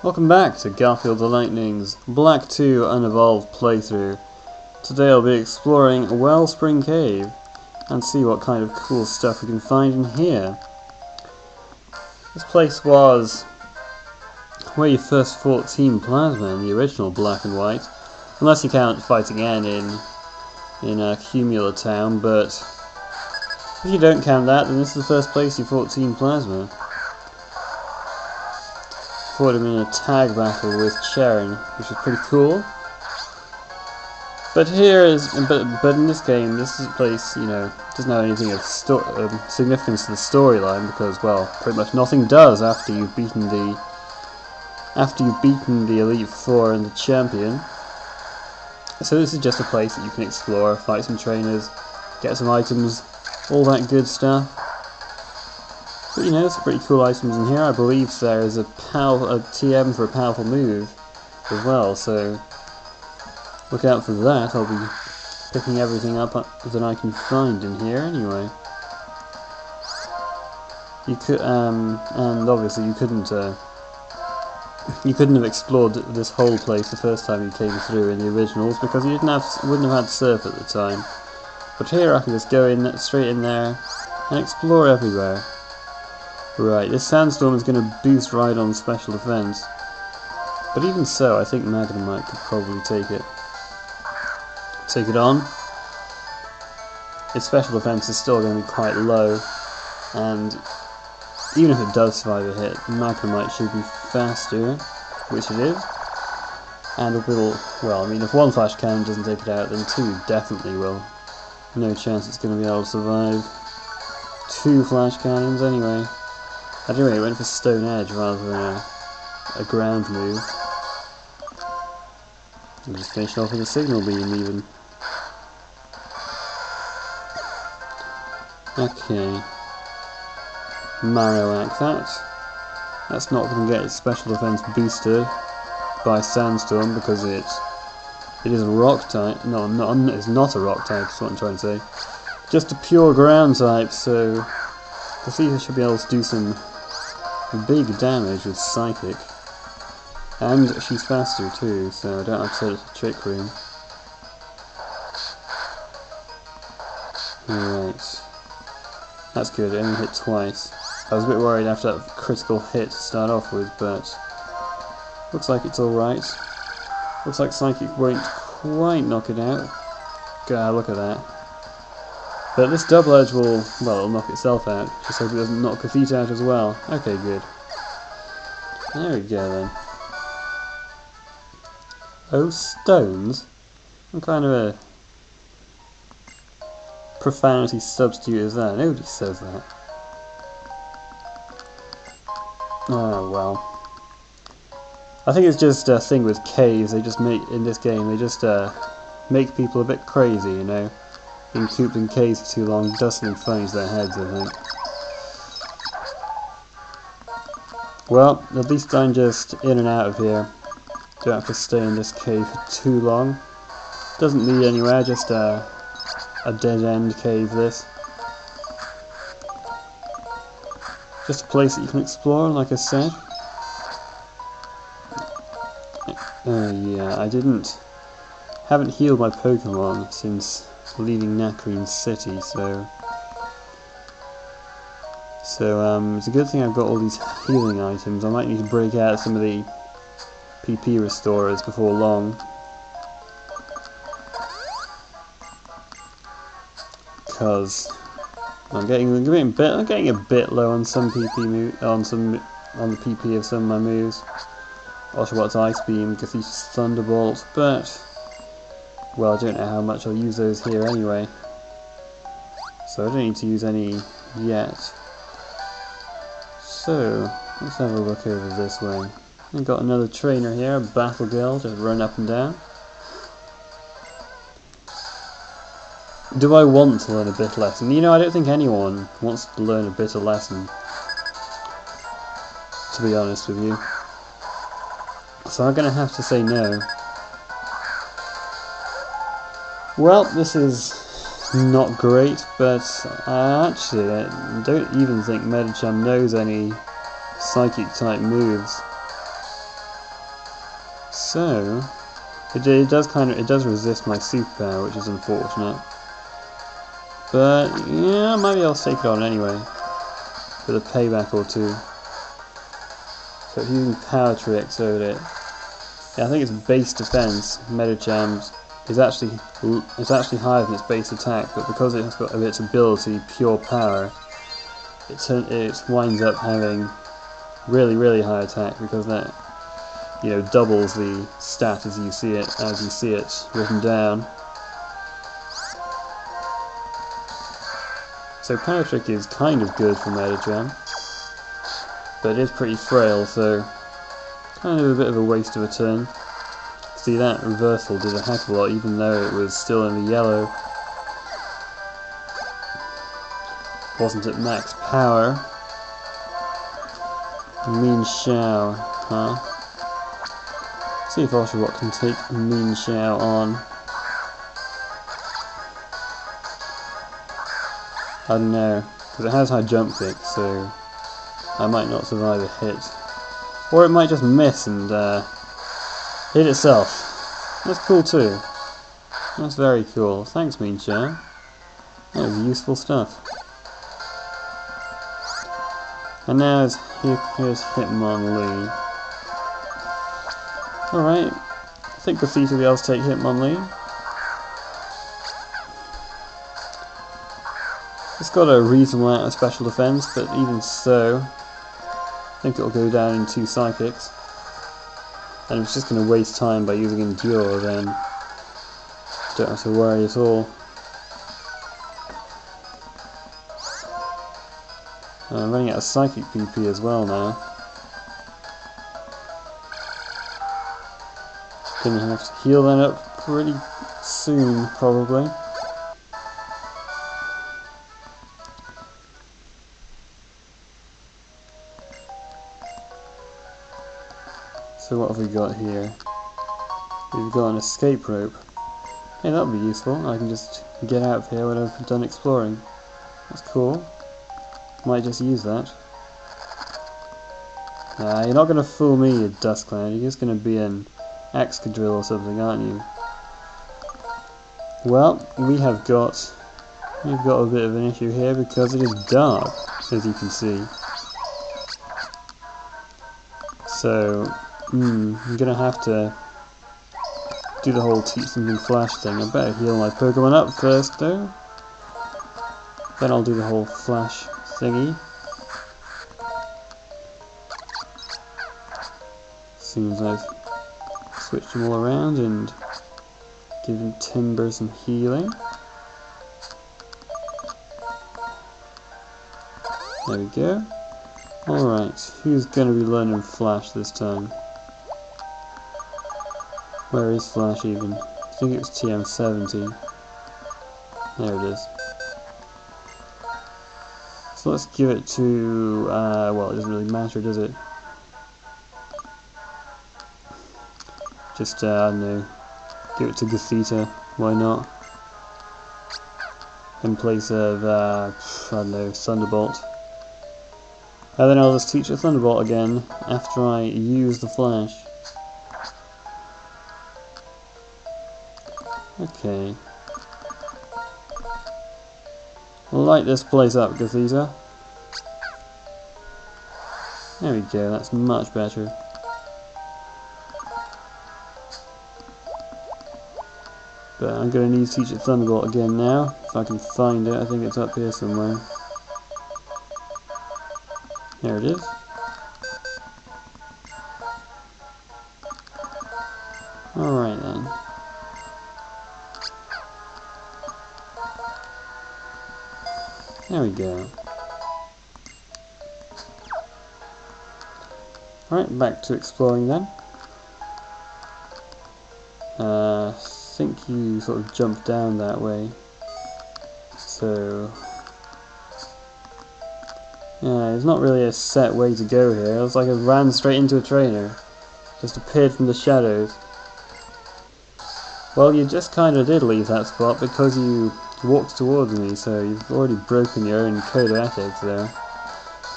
Welcome back to Garfield the Lightning's Black 2 Unevolved playthrough. Today I'll be exploring Wellspring Cave and see what kind of cool stuff we can find in here. This place was where you first fought Team Plasma in the original Black and White, unless you count fighting N in Cumula Town, but if you don't count that, then this is the first place you fought Team Plasma. Fought him in a tag battle with Sharon, which is pretty cool. But but in this game, this is a place, doesn't have anything of significance to the storyline because, well, pretty much nothing does after you've beaten the Elite Four and the Champion. So this is just a place that you can explore, fight some trainers, get some items, all that good stuff. But there's some pretty cool items in here. I believe there is a TM for a powerful move as well, so look out for that. I'll be picking everything up that I can find in here anyway. You could, and obviously you couldn't have explored this whole place the first time you came through in the originals because you wouldn't have had surf at the time. But here I can just go straight in there and explore everywhere. Right, this sandstorm is going to boost right on special defense, but even so, I think Magnemite could probably take it on. Its special defense is still going to be quite low, and even if it does survive a hit, Magnemite should be faster, which it is. And if one flash cannon doesn't take it out, then two definitely will. No chance it's going to be able to survive two flash cannons anyway. Anyway, it went for Stone Edge rather than a ground move. And just finished off with a signal beam even. Okay. Marowak, that's not going to get its special defense boosted by Sandstorm because it is a rock type. No, it's not a rock type, is what I'm trying to say. Just a pure ground type, so Gothita should be able to do some big damage with Psychic. And she's faster too, so I don't have to set it to Trick Room. Alright. That's good, it only hit twice. I was a bit worried after that critical hit to start off with, but looks like it's alright. Looks like Psychic won't quite knock it out. God, look at that. But this double edge it'll knock itself out. Just hope it doesn't knock Gothita out as well. Okay, good. There we go then. Oh, stones? What kind of a profanity substitute is that? Nobody says that. Oh well. I think it's just a thing with caves. They just make people a bit crazy, Being cooped in caves for too long does something funny to their heads, I think. Well, at least I'm just in and out of here. Don't have to stay in this cave for too long. Doesn't lead anywhere, just a dead-end cave, this. Just a place that you can explore, like I said. Yeah, I haven't healed my Pokémon since leaving Nakreen City, so it's a good thing I've got all these healing items. I might need to break out some of the PP restorers before long, because I'm getting a bit low on some PP on the PP of some of my moves. Oshawott's Ice Beam, Gothita's Thunderbolt, but well, I don't know how much I'll use those here anyway, so I don't need to use any yet. So, let's have a look over this way. We've got another trainer here, a Battle Girl, just run up and down. Do I want to learn a bitter lesson? I don't think anyone wants to learn a bitter lesson, to be honest with you. So I'm going to have to say no. Well, this is not great, but I don't even think Medicham knows any Psychic type moves. So it does resist my superpower, which is unfortunate. But yeah, maybe I'll take it on anyway, with a payback or two. So if using power tricks over it, yeah, I think its base defense, Medicham, is actually higher than its base attack, but because it has got its ability, pure power, it winds up having really high attack, because that, you know, doubles the stat as you see it written down. So Power Trick is kind of good for Medicham, but it is pretty frail, so kind of a bit of a waste of a turn. See, that reversal did a heck of a lot, even though it was still in the yellow. Wasn't at max power. Mean Shao, huh? See if Oshawott can take Mean Shao on. I don't know, because it has high jump kick, so I might not survive a hit. Or it might just miss and hit itself. That's cool too. That's very cool. Thanks, Mean Shao. That was useful stuff. And now here's Hitmonlee. Alright, I think Gothita will be able to take Hitmonlee. It's got a reasonable amount of special defense, but even so, I think it'll go down in 2 psychics. And if it's just going to waste time by using Endure, then don't have to worry at all. I'm running out of psychic PP as well now. Gonna have to heal that up pretty soon, probably. So what have we got here? We've got an escape rope. Hey, that'll be useful. I can just get out of here when I've done exploring. That's cool. Might just use that. You're not going to fool me, you dust cloud. You're just going to be an Excadrill or something, aren't you? Well, we've got a bit of an issue here because it is dark, as you can see. So, I'm going to have to do the whole teach something flash thing. I better heal my Pokemon up first, though. Then I'll do the whole flash thingy. As soon as I've switched them all around and given Timburr some healing. There we go. Alright, who's going to be learning Flash this time? Where is Flash even? I think it was TM70. There it is. So let's give it to, well, it doesn't really matter, does it? Just, I don't know, give it to Gothita, why not? In place of, I don't know, Thunderbolt. And then I'll just teach it Thunderbolt again after I use the Flash. Okay. Light this place up, Gothita. There we go, that's much better. But I'm going to need to teach it Thunderbolt again now, if I can find it. I think it's up here somewhere. There it is. Alright then. There we go. Alright, back to exploring then. I think you sort of jumped down that way. So yeah, there's not really a set way to go here. It was like I ran straight into a trainer. Just appeared from the shadows. Well, you just kind of did leave that spot because you walked towards me, so you've already broken your own code of ethics there.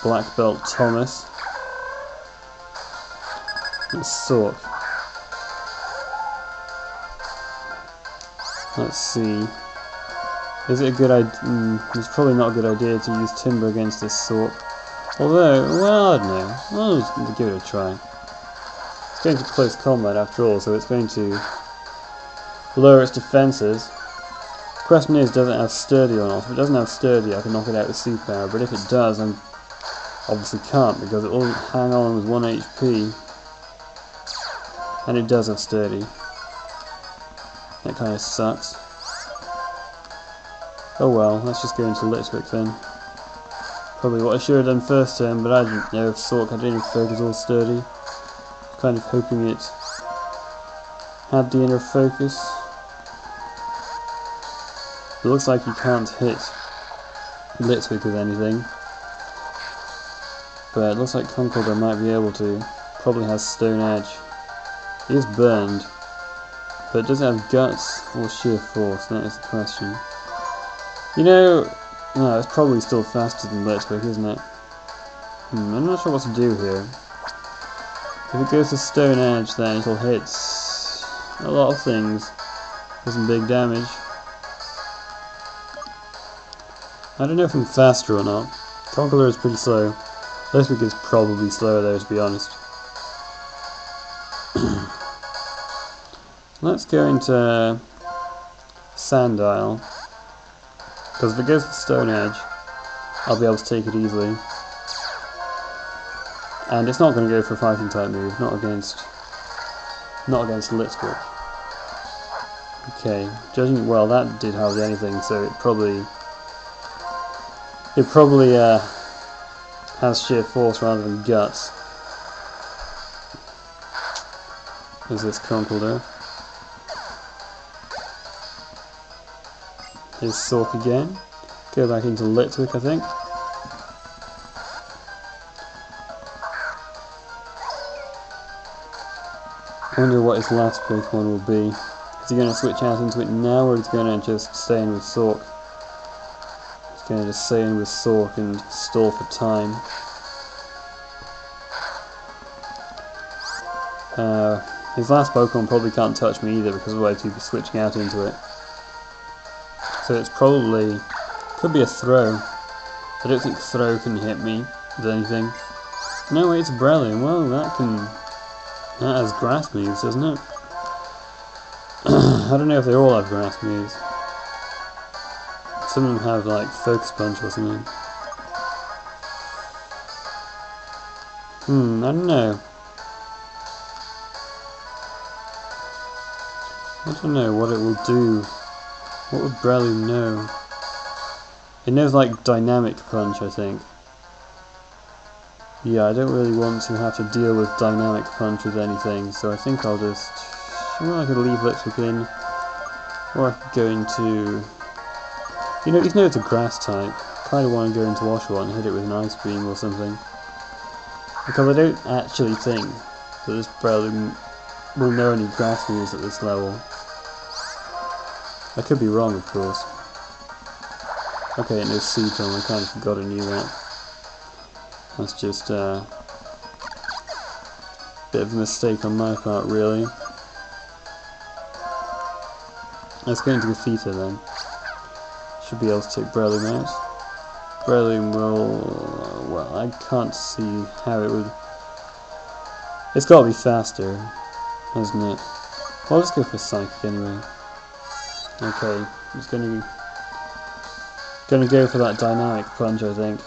Black Belt Thomas. You sort. Let's see. Is it a good idea? It's probably not a good idea to use Timburr against this Sork. Although, well, I don't know. I'll just give it a try. It's going to close combat after all, so it's going to lower its defences. The question is, does it have sturdy or not? If it doesn't have sturdy, I can knock it out with superpower, but if it does, I obviously can't, because it will hang on with 1 HP. And it does have sturdy. That kind of sucks. Oh well, let's just go into Litwick then. Probably what I should have done first turn, but I didn't know if Sork had any focus or sturdy. Kind of hoping it had the inner focus. It looks like you can't hit Litwick with anything. But it looks like Conkeldurr might be able to. Probably has Stone Edge. He is burned. But does it have Guts or Sheer Force? That is the question. You know, no, it's probably still faster than Litwick, isn't it? I'm not sure what to do here. If it goes to Stone Edge, then it'll hit a lot of things for some big damage. I don't know if I'm faster or not. Conkeldurr is pretty slow. Litwick is probably slower though, to be honest. Let's go into Sandile. Because if it goes to Stone Edge, I'll be able to take it easily. And it's not going to go for a fighting type move, not against Litwick. Okay, judging, well, that did hardly anything, so it probably has Sheer Force rather than Guts. Is this Conkeldurr? Here's Sork again. Go back into Litwick, I think. I wonder what his last Pokemon will be. Is he going to switch out into it now, or is he going to just stay in with Sork? He's going to just stay in with Sork and stall for time. His last Pokemon probably can't touch me either because otherwise he'd be switching out into it. So it's probably, could be a Throw. I don't think Throw can hit me with anything. No, wait, it's Breloom. Well, that has grass moves, doesn't it? I don't know if they all have grass moves. Some of them have like Focus Punch or something. I don't know. I don't know what it will do. What would Breloom know? It knows like Dynamic Punch, I think. Yeah, I don't really want to have to deal with Dynamic Punch with anything, so I think I'll just... Well, I could leave Litwick in, or I could go into... You know, even though it's a grass type, I kind of want to go into Oshawott and hit it with an Ice Beam or something. Because I don't actually think that this Breloom will know any grass moves at this level. I could be wrong, of course. Okay, it knows Seed Bomb, I kind of forgot I knew that. That's just a bit of a mistake on my part, really. Let's go into Gothita then. Should be able to take Breloom out. Breloom will... well, I can't see how it would... It's got to be faster, hasn't it? Well, let's go for Psychic anyway. Okay, I'm just gonna go for that Dynamic Punch, I think.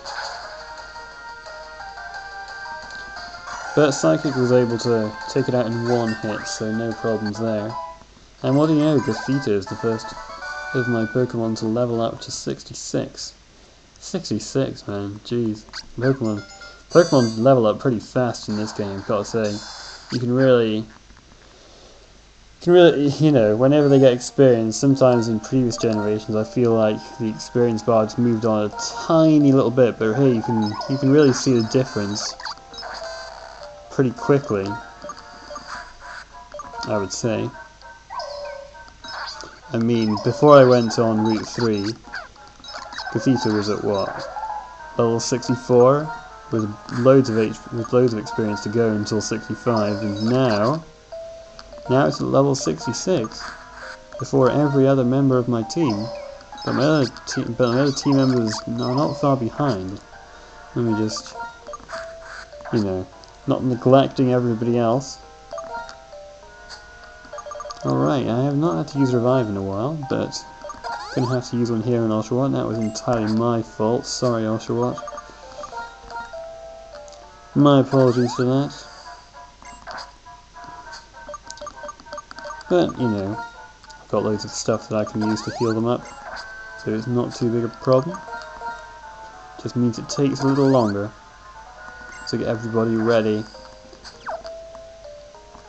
But Psychic was able to take it out in one hit, so no problems there. And what do you know, Gothita is the first of my Pokemon to level up to 66. 66, man, jeez. Pokemon level up pretty fast in this game, gotta say. You can really, you know, whenever they get experience, sometimes in previous generations I feel like the experience bar just moved on a tiny little bit, but here you can really see the difference pretty quickly, I would say. I mean, before I went on Route 3, Gothita was at what? Level 64? With loads of experience to go until 65, and now it's at level 66. before every other member of my team. But my other team members are not far behind. Let me just, you know, not neglecting everybody else. Alright, I have not had to use Revive in a while, but gonna have to use one here in Oshawott. That was entirely my fault. Sorry, Oshawott. My apologies for that. But, you know, I've got loads of stuff that I can use to heal them up, so it's not too big a problem. Just means it takes a little longer to get everybody ready.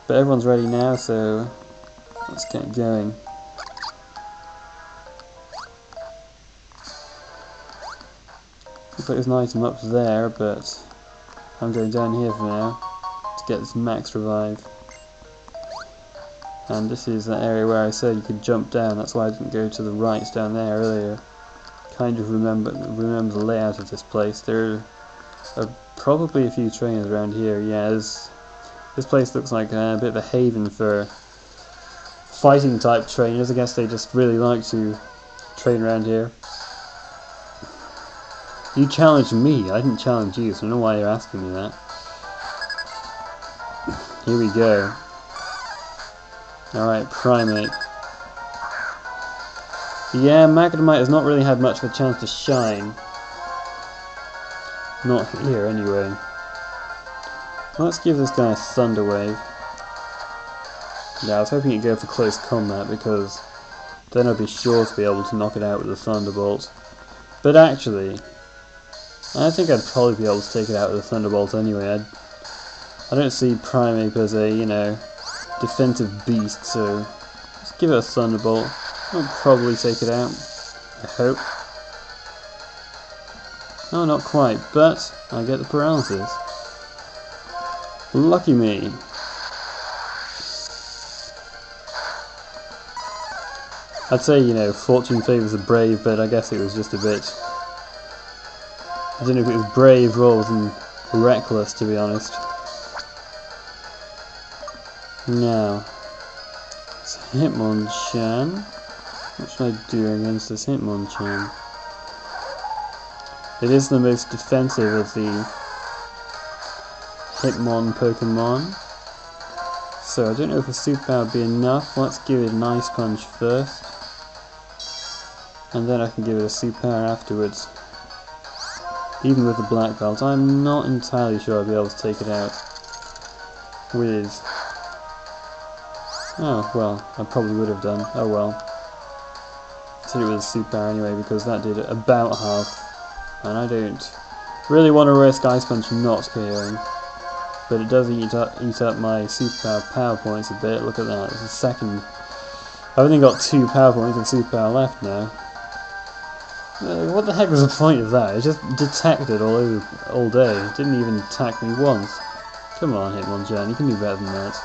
But everyone's ready now, so let's get going. Looks like there's an item up there, but I'm going down here for now to get this max revive. And this is that area where I said you could jump down. That's why I didn't go to the right down there earlier. Kind of remember the layout of this place. There are probably a few trainers around here. Yeah, this place looks like a bit of a haven for fighting type trainers. I guess they just really like to train around here. You challenged me, I didn't challenge you, so I don't know why you're asking me that. Here we go. Alright, Primate. Yeah, Magnemite has not really had much of a chance to shine. Not here, anyway. Let's give this guy a Thunder Wave. Yeah, I was hoping he'd go for close combat, because then I'd be sure to be able to knock it out with a Thunderbolt. But actually, I think I'd probably be able to take it out with a Thunderbolt anyway. I don't see Primate as a, you know, defensive beast, so just give it a Thunderbolt. I'll probably take it out, I hope. No, not quite, but I get the paralysis. Lucky me. I'd say, you know, fortune favours the brave, but I guess it was just a bit... I don't know if it was brave rather than reckless, to be honest. Now, it's Hitmonchan. What should I do against this Hitmonchan? It is the most defensive of the Hitmon Pokemon. So I don't know if a superpower would be enough. Let's give it an Ice Punch first. And then I can give it a superpower afterwards. Even with the black belt, I'm not entirely sure I'll be able to take it out with... Oh, well, I probably would have done. Oh well. I did it with a superpower anyway, because that did about half. And I don't really want to risk Ice Punch not KOing. But it does eat up my superpower power points a bit. Look at that, it's a second. I've only got 2 power points of superpower left now. What the heck was the point of that? It just detected all day. It didn't even attack me once. Come on, Hitmonchan, you can do better than that.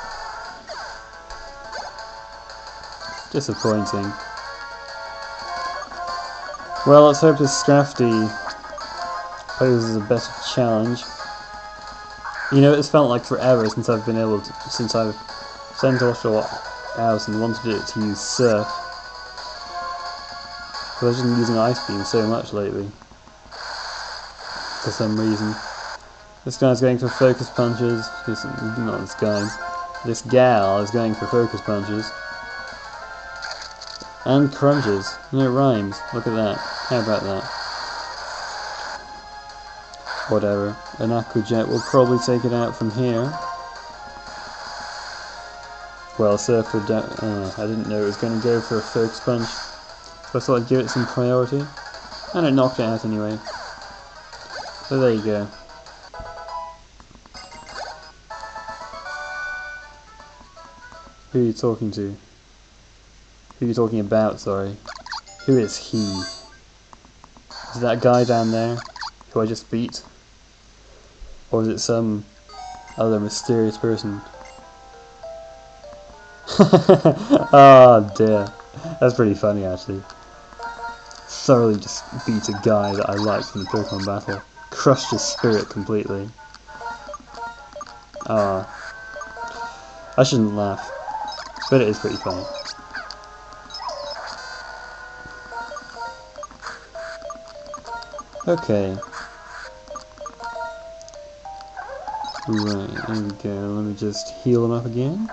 Disappointing. Well, let's hope this Scrafty poses a better challenge. You know, it's felt like forever since I've sent Oshawott out and wanted it to use Surf. Because I've just been using Ice Beam so much lately. For some reason. This guy's going for Focus Punches. Not this guy. This gal is going for Focus Punches. And Crunches. No, it rhymes. Look at that. How about that? Whatever. An Aqua Jet will probably take it out from here. Well, Surf would I didn't know it was going to go for a Focus Punch. So I thought I'd give it some priority. And it knocked it out anyway. So there you go. Who are you talking to? Who are you talking about, sorry? Who is he? Is it that guy down there who I just beat? Or is it some other mysterious person? Oh dear. That's pretty funny actually. Thoroughly just beat a guy that I liked in the Pokemon battle. Crushed his spirit completely. Ah. I shouldn't laugh. But it is pretty funny. Okay. Right, here we go. Let me just heal him up again.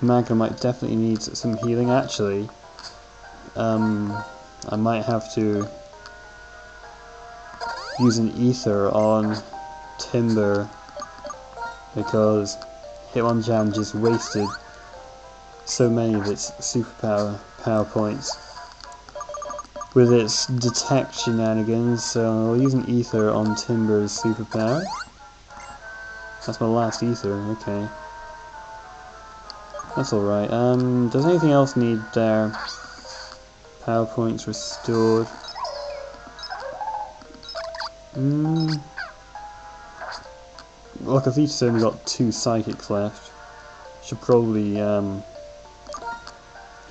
Magnemite definitely needs some healing, actually. I might have to use an ether on Timburr because Hitmonchan just wasted so many of its superpower power points with its detect shenanigans, so I'll use an ether on Timburr's superpower. That's my last ether, okay. That's alright. Does anything else need their power points restored? Well, Gothita's only got 2 psychics left. Should probably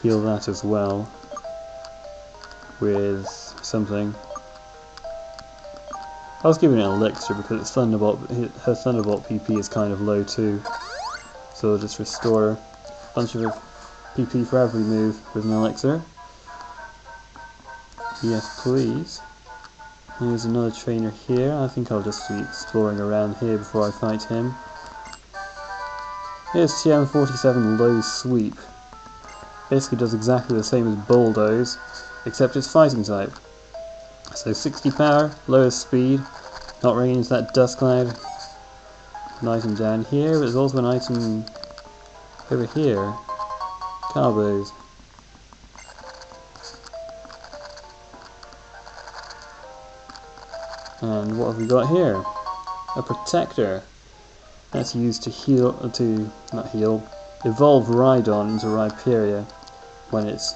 heal that as well with something. I was giving it an elixir because its her Thunderbolt PP is kind of low too, so I'll just restore a bunch of PP for every move with an elixir. Yes, please. Here's another trainer here. I think I'll just be exploring around here before I fight him. Here's TM47 Low Sweep. Basically does exactly the same as Bulldoze, except it's fighting type. So 60 power, lowest speed, not running into that dust cloud. An item down here, but there's also an item over here. Carbos. And what have we got here? A protector. That's used to evolve Rhydon into Rhyperior when it's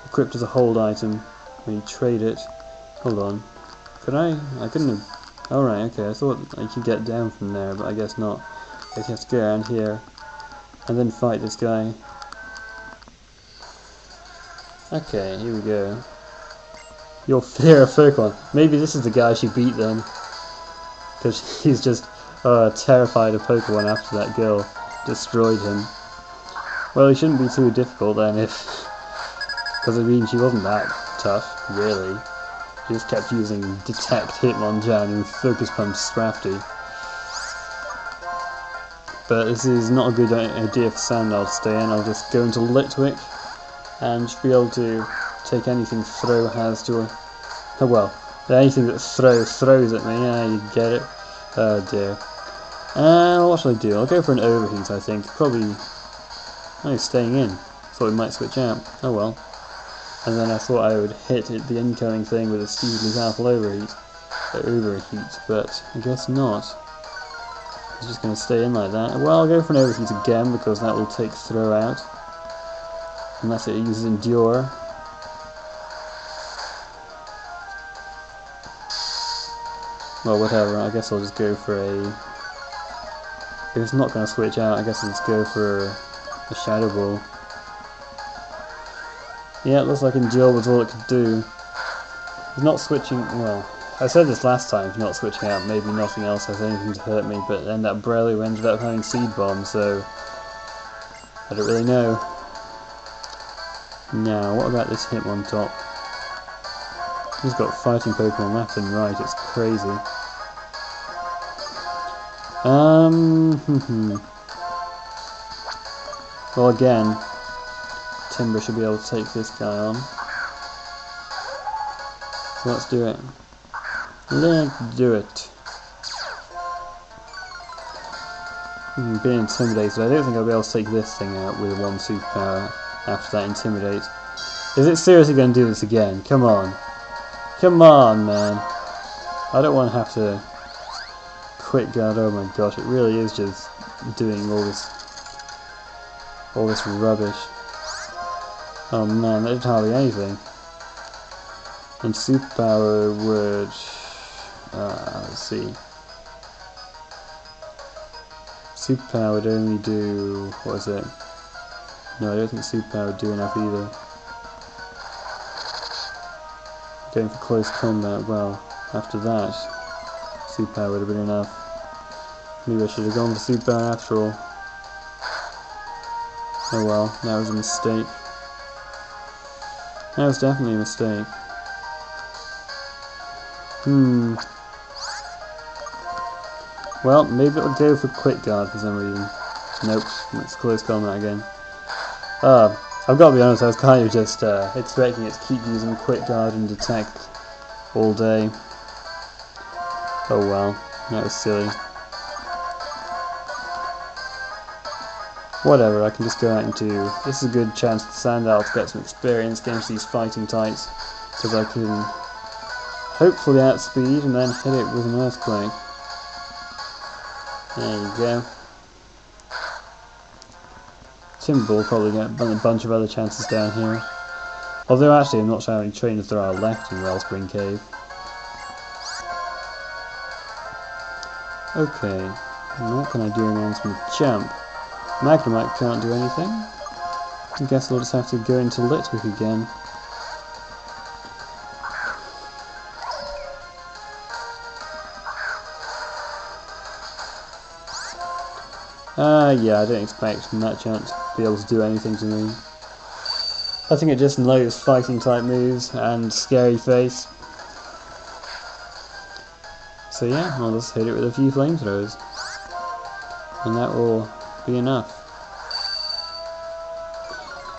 equipped as a hold item when you trade it. Hold on. Could I? I couldn't have. Alright, okay, I thought I could get down from there, but I guess not. I guess you have to go around here and then fight this guy. Okay, here we go. Your fear of Pokemon. Maybe this is the guy she beat then. Because he's just terrified of Pokemon after that girl destroyed him. Well, he shouldn't be too difficult then if... Because I mean, she wasn't that tough, really. She just kept using Detect Hitmonchan and Focus Punch Scrafty. But this is not a good idea for Sandile to stay in. I'll just go into Litwick and just be able to take anything Throw has to her. Oh well, anything that throws at me, you get it. Oh dear. What should I do? I'll go for an Overheat, I think. Probably... Oh, he's staying in. Thought we might switch out. Oh well. And then I thought I would hit the incoming thing with a stupidly powerful Overheat, but I guess not. He's just going to stay in like that. Well, I'll go for an Overheat again because that will take Throw out. Unless it uses Endure. Well, whatever, I guess I'll just go for a... If it's not going to switch out, I guess I'll just go for a Shadow Ball. Yeah, it looks like Endure was all it could do. He's not switching... Well, I said this last time, he's not switching out, maybe nothing else has anything to hurt me, but then that Brello ended up having Seed Bomb, so... I don't really know. Now, what about this Hitmontop? He's got fighting Pokemon left and right, it's crazy. Well, again, Timburr should be able to take this guy on. So let's do it. Let's do it. Being intimidated, I don't think I'll be able to take this thing out with one superpower after that Intimidate. Is it seriously going to do this again? Come on. Come on, man. I don't want to have to Quick Guard. Oh my gosh, it really is just doing all this rubbish. Oh man, that did hardly anything. And Superpower would... let's see. Superpower would only do... what is it? No, I don't think Superpower would do enough either. Going for close combat, well, after that, Superpower would have been enough. Maybe I should have gone for Superpower after all. Oh well, that was a mistake. That was definitely a mistake. Well, maybe it'll go for quick guard for some reason. Nope, it's close combat again. I've got to be honest, I was kind of just expecting it to keep using quick guard and detect all day. Oh well, that was silly. Whatever, I can just go out into... This is a good chance for Sandile to get some experience against these fighting types, because I can hopefully outspeed and then hit it with an earthquake. There you go. Timburr will probably get a bunch of other chances down here. Although actually I'm not sure how many trainers there are left in Wellspring Cave. Okay, and what can I do against my jump? Magnemite can't do anything. I guess we'll just have to go into Litwick again. Yeah, I don't expect Magnemite to be able to do anything to me. I think it just knows fighting type moves and scary face. So yeah, I'll just hit it with a few flamethrowers. And that will be enough.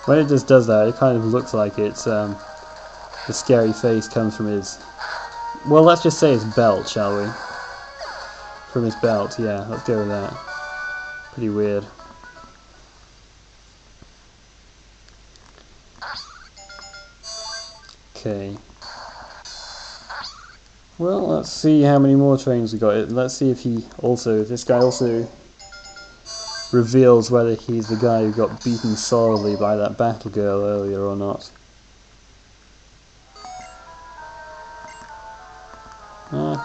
When it just does that, it kind of looks like it's, the scary face comes from his... Well, let's just say his belt, shall we? From his belt, yeah, let's go with that. Pretty weird. Okay. Well, let's see how many more trains we got. Let's see if this guy also reveals whether he's the guy who got beaten sorely by that battle girl earlier or not.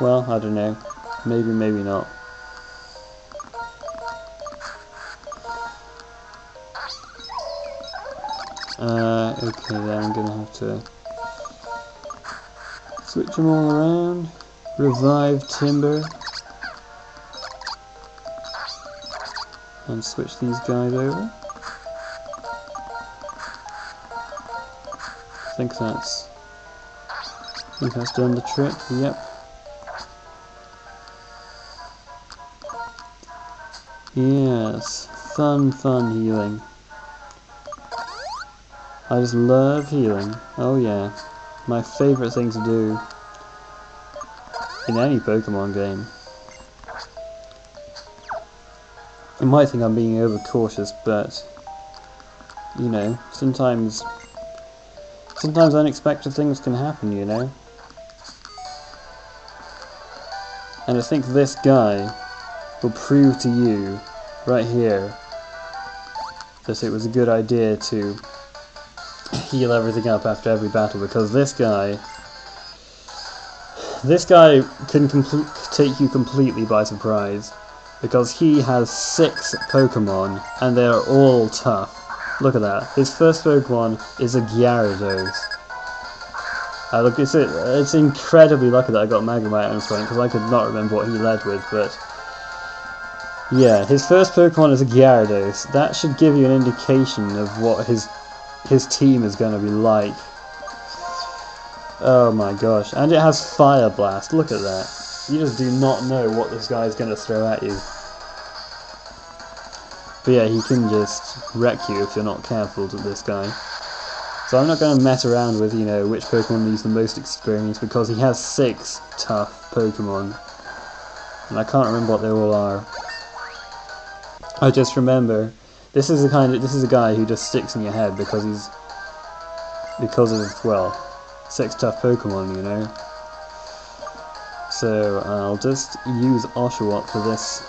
Well, I don't know. Maybe, maybe not. Okay, then I'm gonna have to switch them all around. Revive Timburr. And switch these guys over. I think that's done the trick, yep. Yes, fun healing. I just love healing. Oh yeah, my favourite thing to do in any Pokemon game. You might think I'm being overcautious, but you know, sometimes unexpected things can happen, you know. And I think this guy will prove to you, right here, that it was a good idea to heal everything up after every battle, because this guy can take you completely by surprise, because he has 6 Pokemon and they're all tough. Look at that. His first Pokemon is a Gyarados. Look, it's incredibly lucky that I got Magnemite on this point, because I could not remember what he led with, but yeah, his first Pokemon is a Gyarados. That should give you an indication of what his team is going to be like. Oh my gosh. And it has Fire Blast. Look at that. You just do not know what this guy is going to throw at you. But yeah, he can just wreck you if you're not careful to this guy. So I'm not going to mess around with, you know, which Pokemon needs the most experience, because he has 6 tough Pokemon. And I can't remember what they all are. I just remember, this is a guy who just sticks in your head because of, well, 6 tough Pokemon, you know. So I'll just use Oshawott for this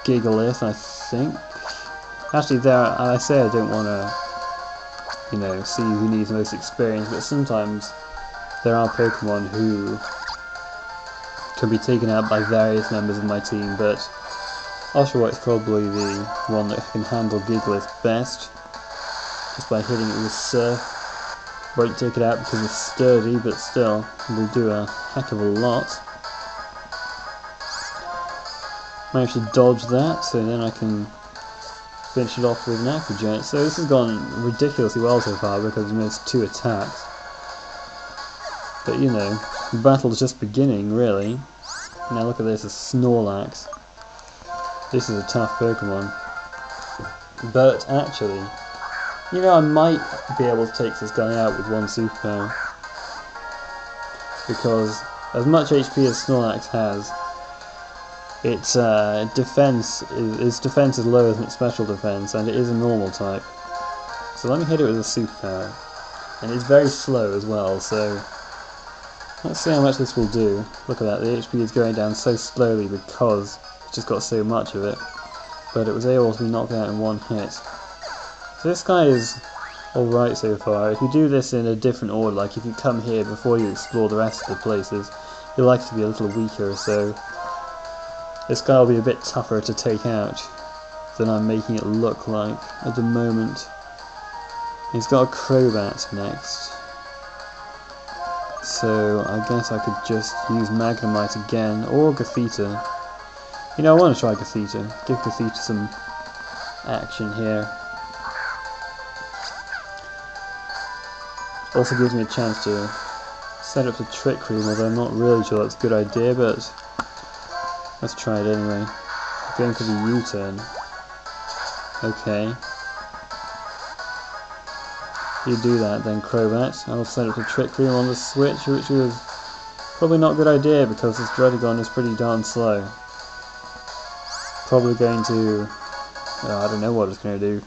Gigalith, I think. Actually, I say I don't want to, you know, see who needs the most experience, but sometimes there are Pokemon who can be taken out by various members of my team, but Oshawott is probably the one that can handle Gigalith best, just by hitting it with Surf. Won't take it out because it's sturdy, but still, will do a heck of a lot. Managed to dodge that, so then I can finish it off with an Aqua Jet. So this has gone ridiculously well so far because we missed 2 attacks. But you know, The battle's just beginning, really. Now look at this, a Snorlax. This is a tough Pokemon. But actually, you know, I might be able to take this guy out with one superpower. Because as much HP as Snorlax has, its defense is lower than its special defense, and it is a normal type. So let me hit it with a superpower. And it's very slow as well, so let's see how much this will do. Look at that, the HP is going down so slowly because it's just got so much of it. But it was able to be knocked out in one hit. So this guy is alright so far. If you do this in a different order, like if you come here before you explore the rest of the places, you're likely to be a little weaker, so this guy will be a bit tougher to take out than I'm making it look like at the moment. He's got a Crobat next. So I guess I could just use Magnemite again, or Gothita. You know, I want to try Gothita. Give Gothita some action here. Also gives me a chance to set up the Trick Room, although I'm not really sure that's a good idea, but let's try it anyway. Going for the U-turn. Okay. You do that then, Crobat. I'll set up the Trick Room on the Switch, which was probably not a good idea because this Dredagon is pretty darn slow. Probably going to, I don't know what it's going to do.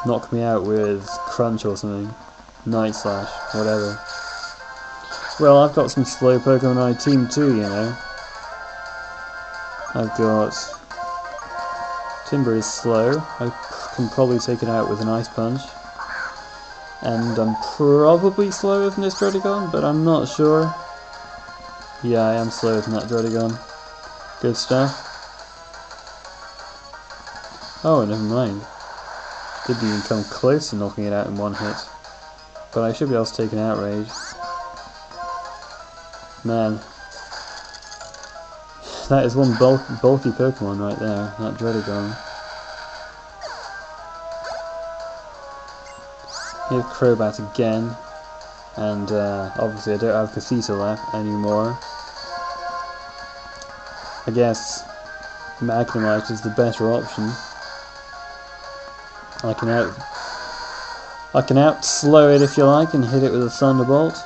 Knock me out with Crunch or something. Night Slash, whatever. Well, I've got some slow Pokemon on my team too, you know. I've got Timburr is slow. I can probably take it out with an Ice Punch. And I'm probably slower than this Dredagon, but I'm not sure. Yeah, I am slower than that Dredagon. Good stuff. Oh, never mind. Didn't even come close to knocking it out in one hit. But I should be able to take an Outrage. Man. That is one bulky Pokemon right there, that Dredagon. Here's Crobat again, and obviously I don't have Gothita left anymore. I guess Magnemite is the better option. I can out-slow it if you like and hit it with a Thunderbolt,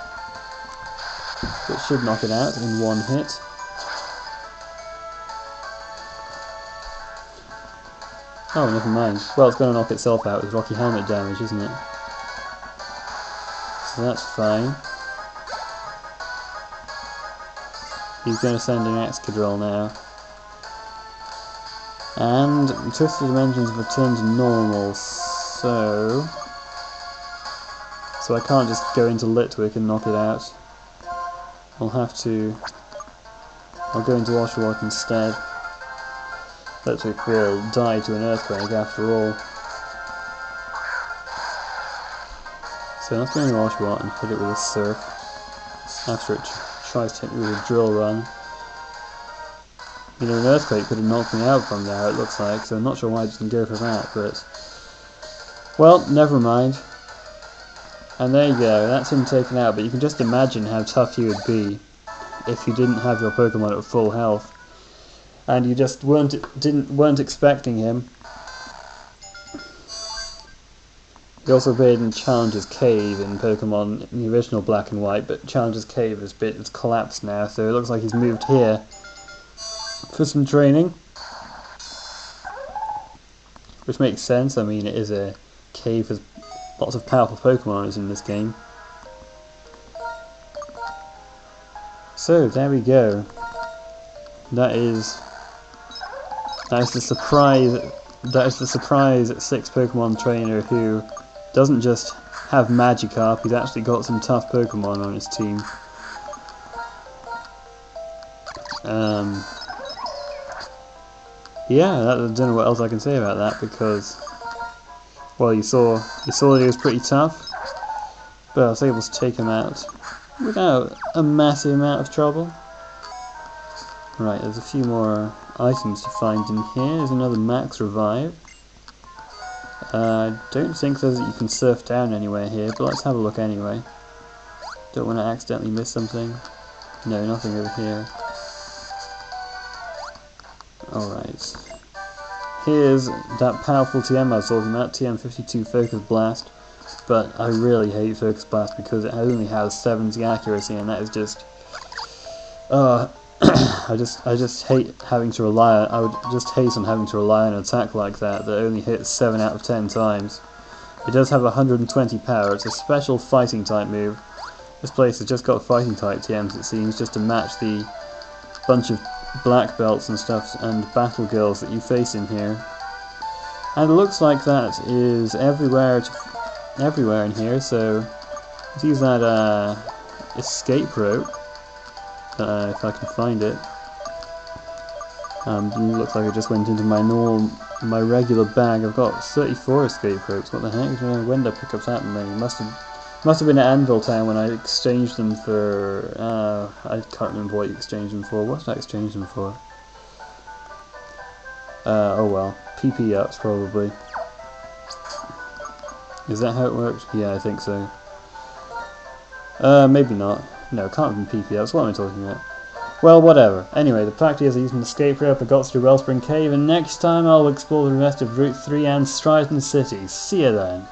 which should knock it out in one hit. Oh, never mind. Well, it's going to knock itself out with Rocky Helmet damage, isn't it? So that's fine. He's going to send an Excadrill now. And Twisted Dimensions have returned to normal, so I can't just go into Litwick and knock it out. I'll go into Oshawott instead. Litwick will die to an Earthquake after all. So let's go into Oshawott and hit it with a Surf after it tries to hit me with a Drill Run. You know, an Earthquake could have knocked me out from there, it looks like, so I'm not sure why I didn't go for that, but well, never mind. And there you go, that's him taken out, but you can just imagine how tough he would be if you didn't have your Pokemon at full health. And you just weren't expecting him. He also appeared in Challenger's Cave in Pokemon in the original Black and White, but Challenger's Cave it's collapsed now, so it looks like he's moved here for some training. Which makes sense, I mean it is a cave with lots of powerful Pokemon in this game. So there we go. That is the surprise 6 Pokemon trainer who doesn't just have Magikarp, he's actually got some tough Pokemon on his team. Yeah, I don't know what else I can say about that because, well, you saw that he was pretty tough, but I was able to take him out without a massive amount of trouble. Right, there's a few more items to find in here. There's another Max Revive. I don't think that you can surf down anywhere here, but let's have a look anyway. Don't want to accidentally miss something. No, nothing over here. Alright. Here's that powerful TM I was talking about, TM52 Focus Blast. But I really hate Focus Blast because it only has 70 accuracy, and that is just... I just hate having to rely on... I would just hate on having to rely on an attack like that only hits 7 out of 10 times. It does have 120 power. It's a special fighting type move. This place has just got fighting type TMs, it seems, just to match the bunch of black belts and stuff and battle girls that you face in here. And it looks like that is everywhere in here, so let's use that escape rope, if I can find it. Looks like it just went into my regular bag. I've got 34 escape ropes. What the heck? When did I pick up that many? Must have been at Anvil Town when I exchanged them for... I can't remember what you exchanged them for. What did I exchange them for? Oh well. PP ups, probably. Is that how it works? Yeah, I think so. Maybe not. No, it can't have been PP ups. What am I talking about? Well, whatever. Anyway, the fact is I used an escape rope, I got through Wellspring Cave, and next time I'll explore the rest of Route 3 and Stryton City. See you then.